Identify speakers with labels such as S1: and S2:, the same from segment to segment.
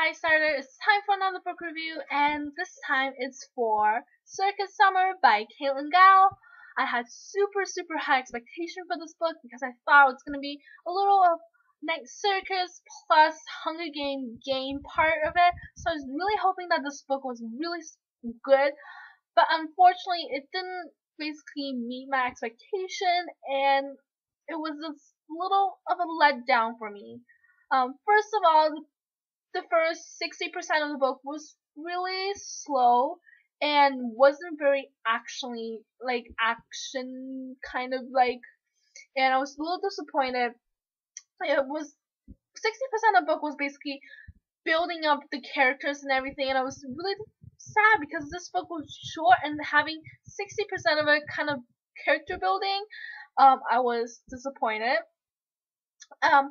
S1: Fire Starter, it's time for another book review, and this time it's for Circus Summer by Kailin Gow. I had super high expectation for this book because I thought it was going to be a little of Night Circus plus Hunger game part of it, so I was really hoping that this book was really good, but unfortunately it didn't basically meet my expectation, and it was a little of a letdown for me. First of all, the first 60% of the book was really slow and wasn't very action kind of and I was a little disappointed. It was 60% of the book was basically building up the characters and everything, and I was really sad because this book was short and having 60% of it kind of character building. I was disappointed.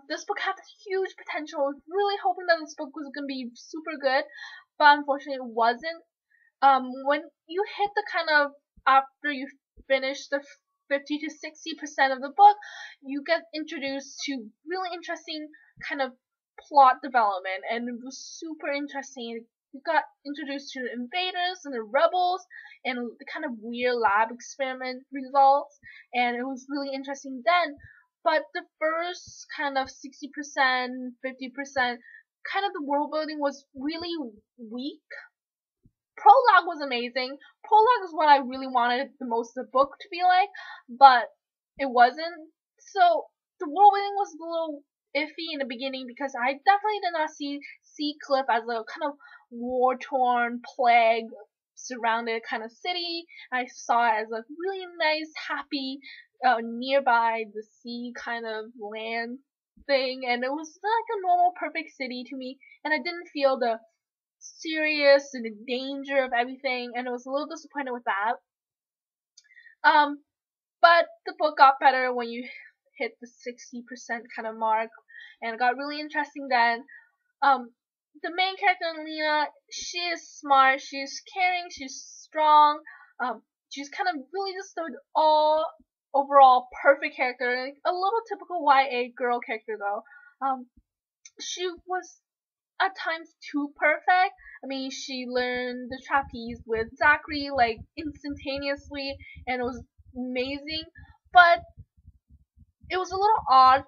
S1: This book had huge potential. I was really hoping that this book was going to be super good, but unfortunately it wasn't. When you hit the kind of, after you finish the 50 to 60% of the book, you get introduced to really interesting kind of plot development, and it was super interesting. You got introduced to the invaders and the rebels and the kind of weird lab experiment results, and it was really interesting then. But the first kind of 60%, 50%, kind of the world building was really weak. Prologue was amazing. Prologue is what I really wanted the most of the book to be like, but it wasn't. So the world building was a little iffy in the beginning because I definitely did not see Cliff as a kind of war-torn, plague surrounded kind of city. I saw it as a really nice, happy, nearby the sea kind of land thing, and it was like a normal, perfect city to me, and I didn't feel the serious and the danger of everything, and I was a little disappointed with that. But the book got better when you hit the 60% kind of mark, and it got really interesting then. The main character, Lena, she is smart, she's caring, she's strong, she's kind of really just the overall perfect character, like a little typical YA girl character though. She was at times too perfect. I mean, she learned the trapeze with Zachary like instantaneously, and it was amazing, but it was a little odd.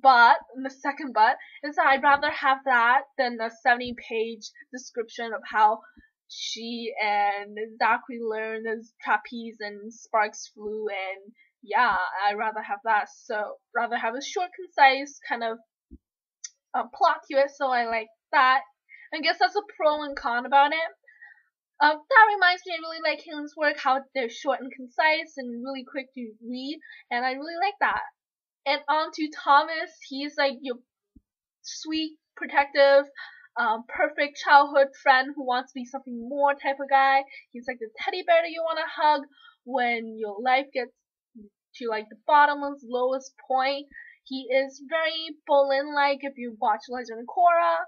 S1: But the second but is that I'd rather have that than a 70-page description of how she and Zachary learned the trapeze and sparks flew, and yeah, I'd rather have that. So rather have a short, concise kind of plot to it. So I like that. I guess that's a pro and con about it. That reminds me, I really like Kailin's work, how they're short and concise and really quick to read, and I really like that. And on to Thomas. He's like your sweet, protective, perfect childhood friend who wants to be something more type of guy. He's like the teddy bear that you want to hug when your life gets to like the bottomless, lowest point. He is very Bolin-like if you watch Legend of Korra.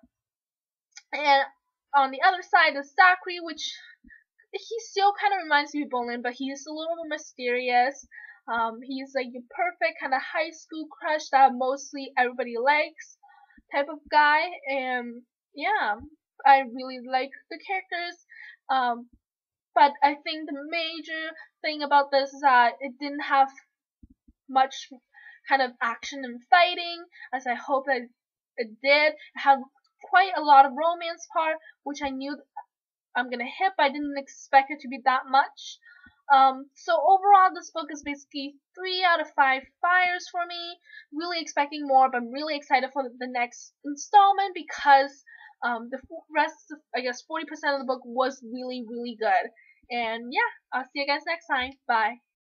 S1: And on the other side is Zachary, which he still kind of reminds me of Bolin, but he's a little more mysterious. He's like your perfect kind of high school crush that mostly everybody likes type of guy, and yeah, I really like the characters. But I think the major thing about this is that it didn't have much kind of action and fighting, as I hope that it did. It had quite a lot of romance part, which I knew I'm gonna hit, but I didn't expect it to be that much. So overall, this book is basically 3 out of 5 fires for me. Really expecting more, but I'm really excited for the next installment because the rest of, I guess, 40% of the book was really good. And yeah, I'll see you guys next time. Bye.